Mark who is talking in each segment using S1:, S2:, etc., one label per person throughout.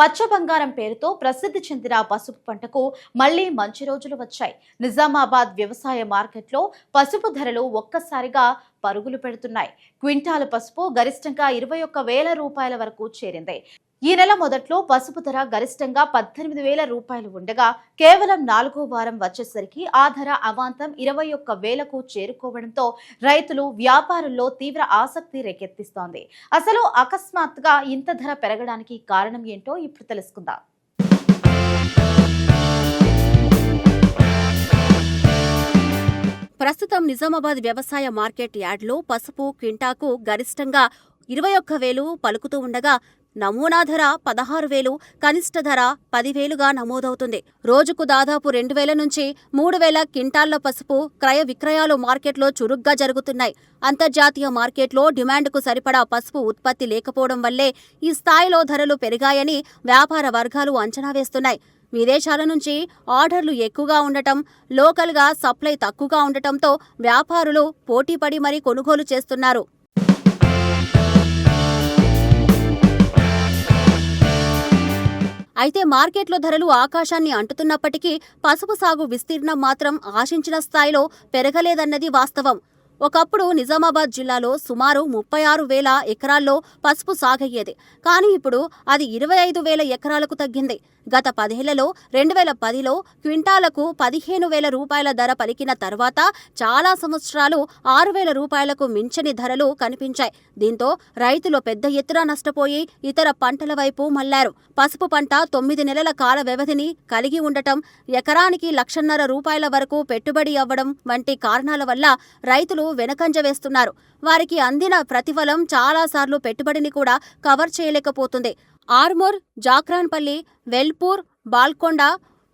S1: పచ్చ బంగారం పేరుతో ప్రసిద్ధి చెందిన పసుపు పంటకు మళ్లీ మంచి రోజులు వచ్చాయి. నిజామాబాద్ వ్యవసాయ మార్కెట్లో పసుపు ధరలు ఒక్కసారిగా పరుగులు పెడుతున్నాయి. క్వింటాలు పసుపు గరిష్టంగా 21,000 రూపాయల వరకు చేరింది. ఈ నెల మొదట్లో పసుపు ధర గరిష్టంగా 18,000 రూపాయలు ఉండగా కేవలం 4వ వారం వచ్చేసరికి ఆ ధర అమాంతం 21,000కు చేరుకోవడంతో రైతులు వ్యాపారుల్లో తీవ్ర ఆసక్తి రేకెత్తిస్తోంది. అసలు అకస్మాత్తుగా ఇంత ధర పెరగడానికి కారణం ఏంటో ఇప్పుడు తెలుసుకుందాం.
S2: ప్రస్తుతం నిజామాబాద్ వ్యవసాయ మార్కెట్ యార్డ్లో పసుపు క్వింటాకు గరిష్టంగా 21,000 పలుకుతూ ఉండగా నమూనా ధర 16,000, కనిష్ట ధర 10,000గా నమోదవుతుంది. రోజుకు దాదాపు 2,000 నుంచి 3,000 క్వింటాళ్ల పసుపు క్రయ విక్రయాలు మార్కెట్లో చురుగ్గా జరుగుతున్నాయి. అంతర్జాతీయ మార్కెట్లో డిమాండ్కు సరిపడా పసుపు ఉత్పత్తి లేకపోవడం వల్లే ఈ స్థాయిలో ధరలు పెరిగాయని వ్యాపార వర్గాలు అంచనా వేస్తున్నాయి. విదేశాల నుంచి ఆర్డర్లు ఎక్కువగా ఉండటం, లోకల్గా సప్లై తక్కువగా ఉండటంతో వ్యాపారులు పోటీపడి మరీ కొనుగోలు చేస్తున్నారు. అయితే మార్కెట్లో ధరలు ఆకాశాన్ని అంటుతున్నప్పటికీ పసుపు సాగు విస్తీర్ణం మాత్రం ఆశించిన స్థాయిలో పెరగలేదన్నది వాస్తవం. ఒకప్పుడు నిజామాబాద్ జిల్లాలో సుమారు 36,000 ఎకరాల్లో పసుపు సాగయ్యేది. కానీ ఇప్పుడు అది 25,000 ఎకరాలకు తగ్గింది. గత 10 ఏళ్లలో 2010లో క్వింటాలకు 15,000 రూపాయల ధర పలికిన తర్వాత చాలా సంవత్సరాలు 6,000 రూపాయలకు మించని ధరలు కనిపించాయి. దీంతో రైతులు పెద్ద ఎత్తున నష్టపోయి ఇతర పంటల వైపు మళ్లారు. పసుపు పంట 9 నెలల కాల వ్యవధిని కలిగి ఉండటం, ఎకరానికి 1,50,000 రూపాయల వరకు పెట్టుబడి అవ్వడం వంటి కారణాల వల్ల రైతులు వెనకంజ వేస్తున్నారు. వారికి అందిన ప్రతిఫలం చాలాసార్లు పెట్టుబడిని కూడా కవర్ చేయలేకపోతుంది. ఆర్మూర్, జాక్రాన్పల్లి, వెల్పూర్, బాల్కొండ,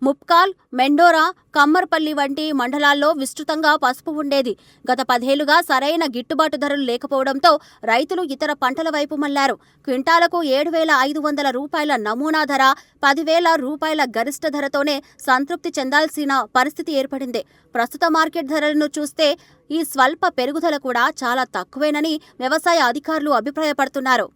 S2: ముప్కాల్, మెండోరా, కమ్మర్పల్లి వంటి మండలాల్లో విస్తృతంగా పసుపు ఉండేది. గత 10 ఏళ్లుగా సరైన గిట్టుబాటు ధరలు లేకపోవడంతో రైతులు ఇతర పంటల వైపు మళ్లారు. క్వింటాలకు 7,500 రూపాయల నమూనా ధర, 10,000 రూపాయల గరిష్ట ధరతోనే సంతృప్తి చెందాల్సిన పరిస్థితి ఏర్పడింది. ప్రస్తుత మార్కెట్ ధరలను చూస్తే ఈ స్వల్ప పెరుగుదల కూడా చాలా తక్కువేనని వ్యవసాయ అధికారులు అభిప్రాయపడుతున్నారు.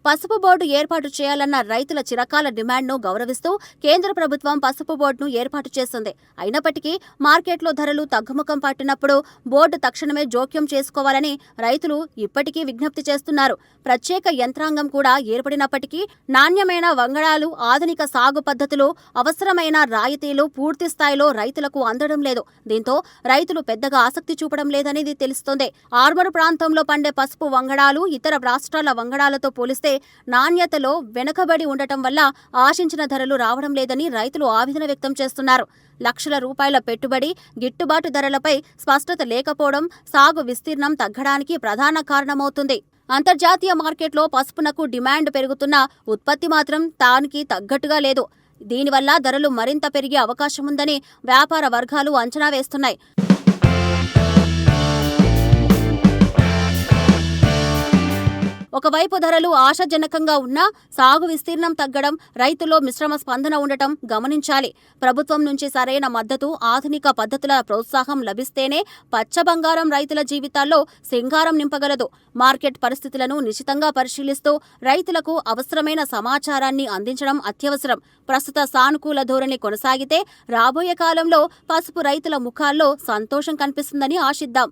S2: పసుపు బోర్డు ఏర్పాటు చేయాలన్న రైతుల చిరకాల డిమాండ్ను గౌరవిస్తూ కేంద్ర ప్రభుత్వం పసుపు బోర్డును ఏర్పాటు చేసింది. అయినప్పటికీ మార్కెట్లో ధరలు తగ్గుముఖం పట్టినప్పుడు బోర్డు తక్షణమే జోక్యం చేసుకోవాలని రైతులు ఇప్పటికీ విజ్ఞప్తి చేస్తున్నారు. ప్రత్యేక యంత్రాంగం కూడా ఏర్పడినప్పటికీ నాణ్యమైన వంగడాలు, ఆధునిక సాగు పద్ధతులు, అవసరమైన రాయితీలు పూర్తి స్థాయిలో రైతులకు అందడం లేదు. దీంతో రైతులు పెద్దగా ఆసక్తి చూపడం లేదనేది తెలుస్తోంది. ఆర్మూర్ ప్రాంతంలో పండే పసుపు వంగడాలు ఇతర రాష్ట్రాల వంగడాలతో పోలిస్తే నాణ్యతలో వెనుకబడి ఉండటం వల్ల ఆశించిన ధరలు రావడం లేదని రైతులు ఆవేదన వ్యక్తం చేస్తున్నారు. లక్షల రూపాయల పెట్టుబడి, గిట్టుబాటు ధరలపై స్పష్టత లేకపోవడం సాగు విస్తీర్ణం తగ్గడానికి ప్రధాన కారణమవుతుంది. అంతర్జాతీయ మార్కెట్లో పసుపునకు డిమాండ్ పెరుగుతున్నా ఉత్పత్తి మాత్రం దానికి తగ్గట్టుగా లేదు. దీనివల్ల ధరలు మరింత పెరిగే అవకాశముందని వ్యాపార వర్గాలు అంచనా వేస్తున్నాయి. ఒకవైపు ధరలు ఆశాజనకంగా ఉన్నా సాగు విస్తీర్ణం తగ్గడం, రైతుల్లో మిశ్రమ స్పందన ఉండటం గమనించాలి. ప్రభుత్వం నుంచి సరైన మద్దతు, ఆధునిక పద్ధతుల ప్రోత్సాహం లభిస్తేనే పచ్చ బంగారం రైతుల జీవితాల్లో సింగారం నింపగలదు. మార్కెట్ పరిస్థితులను నిశితంగా పరిశీలిస్తూ రైతులకు అవసరమైన సమాచారాన్ని అందించడం అత్యవసరం. ప్రస్తుత సానుకూల ధోరణి కొనసాగితే రాబోయే కాలంలో పసుపు రైతుల ముఖాల్లో సంతోషం కనిపిస్తుందని ఆశిద్దాం.